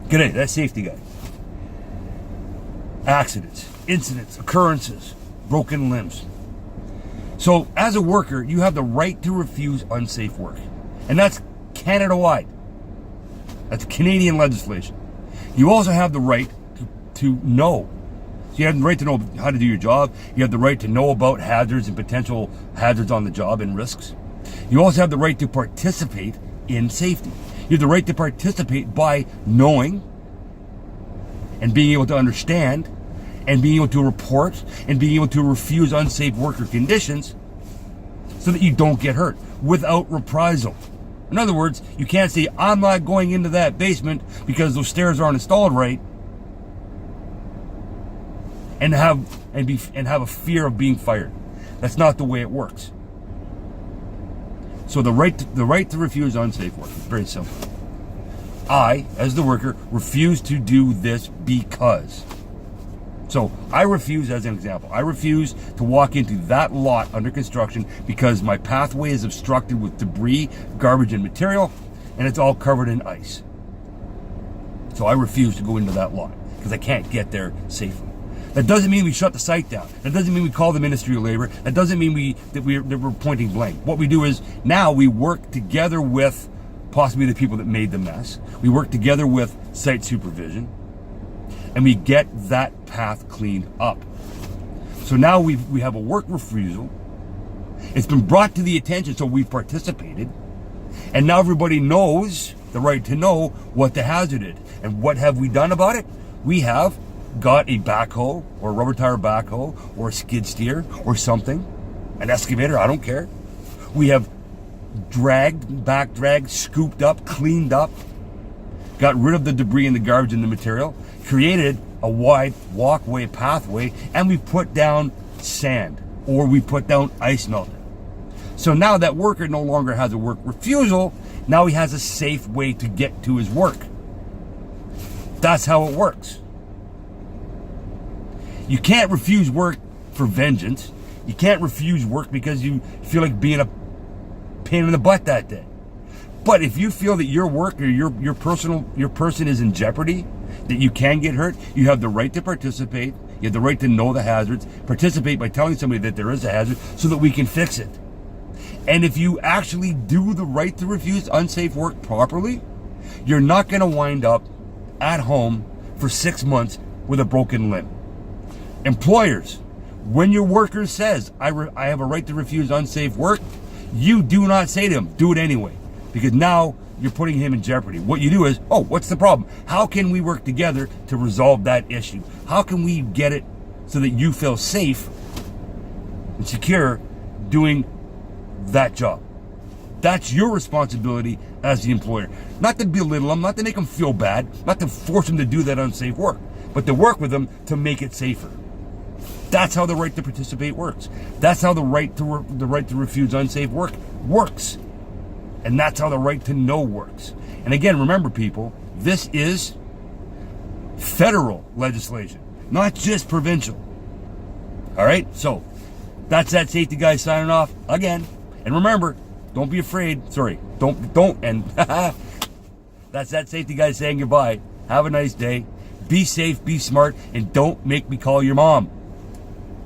G'day, that's safety guy. Accidents, incidents, occurrences, broken limbs. So as a worker, you have the right to refuse unsafe work. And that's Canada-wide. That's Canadian legislation. You also have the right to know. So you have the right to know how to do your job. You have the right to know about hazards and potential hazards on the job and risks. You also have the right to participate in safety. You have the right to participate by knowing and being able to understand and being able to report and being able to refuse unsafe worker conditions so that you don't get hurt without reprisal. In other words, you can't say, I'm not going into that basement because those stairs aren't installed right, and have a fear of being fired. That's not the way it works. So the right to refuse unsafe work is very simple. I, as the worker, refuse to do this because. So I refuse, as an example, I refuse to walk into that lot under construction because my pathway is obstructed with debris, garbage, and material, and it's all covered in ice. So I refuse to go into that lot because I can't get there safely. That doesn't mean we shut the site down. That doesn't mean we call the Ministry of Labor. That doesn't mean that we're pointing blame. What we do is now we work together with possibly the people that made the mess. We work together with site supervision, and we get that path cleaned up. So now we have a work refusal. It's been brought to the attention, so we've participated, and now everybody knows the right to know what the hazard is. And what have we done about it? We have got a backhoe or a rubber tire backhoe or a skid steer or something, an excavator, I don't care. We have dragged, scooped up, cleaned up, got rid of the debris and the garbage and the material, created a wide walkway, pathway, and we put down sand or we put down ice melter. So now that worker no longer has a work refusal, now he has a safe way to get to his work. That's how it works. You can't refuse work for vengeance. You can't refuse work because you feel like being a pain in the butt that day. But if you feel that your work or your person is in jeopardy, that you can get hurt, you have the right to participate. You have the right to know the hazards. Participate by telling somebody that there is a hazard so that we can fix it. And if you actually do the right to refuse unsafe work properly, you're not going to wind up at home for 6 months with a broken limb. Employers, when your worker says, I have a right to refuse unsafe work, you do not say to him, do it anyway. Because now you're putting him in jeopardy. What you do is, oh, what's the problem? How can we work together to resolve that issue? How can we get it so that you feel safe and secure doing that job? That's your responsibility as the employer. Not to belittle them, not to make them feel bad, not to force them to do that unsafe work, but to work with them to make it safer. That's how the right to participate works. That's how the right to refuse unsafe work works. And that's how the right to know works. And again, remember people, this is federal legislation, not just provincial. All right? So, that's that safety guy signing off again. And remember, don't be afraid. Sorry, don't, and that's that safety guy saying goodbye. Have a nice day. Be safe, be smart, and don't make me call your mom.